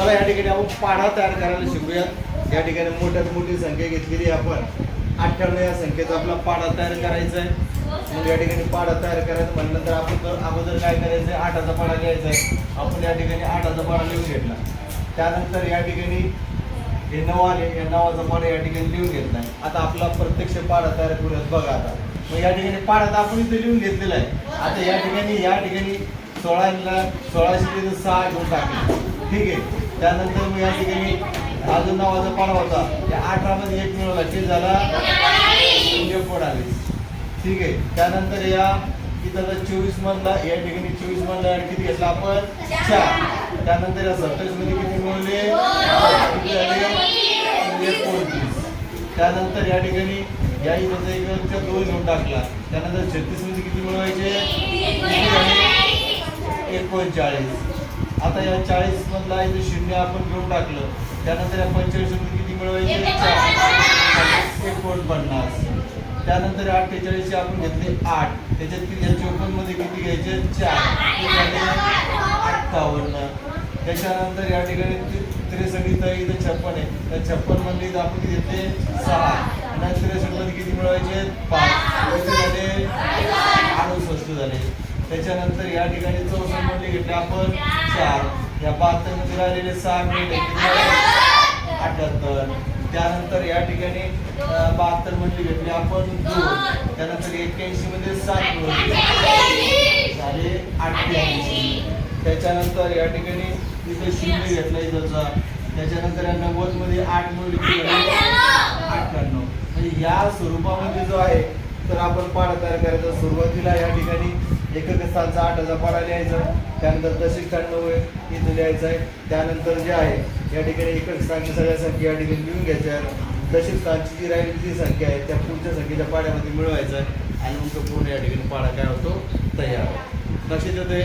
चला या ठिकाणी आपण पाढा तयार करायला शिकूयात। या ठिकाणी मोठ्यात मोठी संख्या घेतलेली आपण 98 या संख्येचा आपला पाढा तयार करायचा आहे। मग या ठिकाणी पाढा तयार करायचं म्हणल्यानंतर आपण अगोदर काय करायचं आहे, 8चा पाढा घ्यायचा आहे। आपण या ठिकाणी 8चा पाढा लिहून घेतला। त्यानंतर या ठिकाणी हे 9 आले, या 9चा पाढा या ठिकाणी लिहून घेतला। आता आपला प्रत्यक्ष पाढा तयार करूयात बघा। आता मग या ठिकाणी पाढा तर आपण इथे लिहून घेतलेला आहे। आता या ठिकाणी 16ला 16 6 घेऊन टाकले, ठीक आहे। त्यानंतर मग या ठिकाणी अजून 9चा पाढा होता, या 18 मध्ये 1 मिळवला, ते झाला 39, ठीक आहे। त्यानंतर या इथं 24 मधला या ठिकाणी 24 मधला किती घेतला आपण 4। त्यानंतर या 27 मध्ये किती मिळवले 29। त्यानंतर या ठिकाणी या इथं एकच्या 2 घेऊन टाकला। त्यानंतर 36 मध्ये किती मिळवायचे 39। आता या 40 मधला इथे 0 आपण घेऊन टाकलं। त्यानंतर या 45 मध्ये किती मिळवायचे 49। त्यानंतर 48 आपण घेतले 8, त्याच्यात किती 54 मध्ये किती घ्यायचे 4, 58। त्याच्यानंतर या ठिकाणी 63 इथं 56 आहे, त्या 56 मध्ये आपण किती घेतले 6 आणि 63 मध्ये किती मिळवायचे 5, किती झाले 68 झाले। त्याच्यानंतर या ठिकाणी 64 मध्ये घेतले आपण 4, या 72 मध्ये राहिलेले 6 मिळले 78। त्यानंतर या ठिकाणी 72 मध्ये घेतले आपण 2, त्यानंतर 81 मध्ये 7 मिळवले झाले 88। त्याच्यानंतर या ठिकाणी इथे 0 घेतला इथंचा, त्याच्यानंतर या 90 मध्ये 8 मिळवले 98। म्हणजे या स्वरूपामध्ये जो आहे तर आपण पाढा तयार करायचा। सुरुवातीला या ठिकाणी एकक स्थानचा 8चा पाढा लिहायचा, त्यानंतर दशक स्थान 9 इथं लिहायचं आहे। त्यानंतर जे आहे या ठिकाणी एकक स्थानची सगळ्या संख्या या ठिकाणी लिहून घ्यायच्या आहेत। दशक स्थानची जी राहिलेली जी संख्या आहे त्या पुढच्या संख्येच्या पाढ्यामध्ये मिळवायचं आहे आणि मग तो पूर्ण या ठिकाणी पाढा काय होतो तयार। लक्षात येतंय?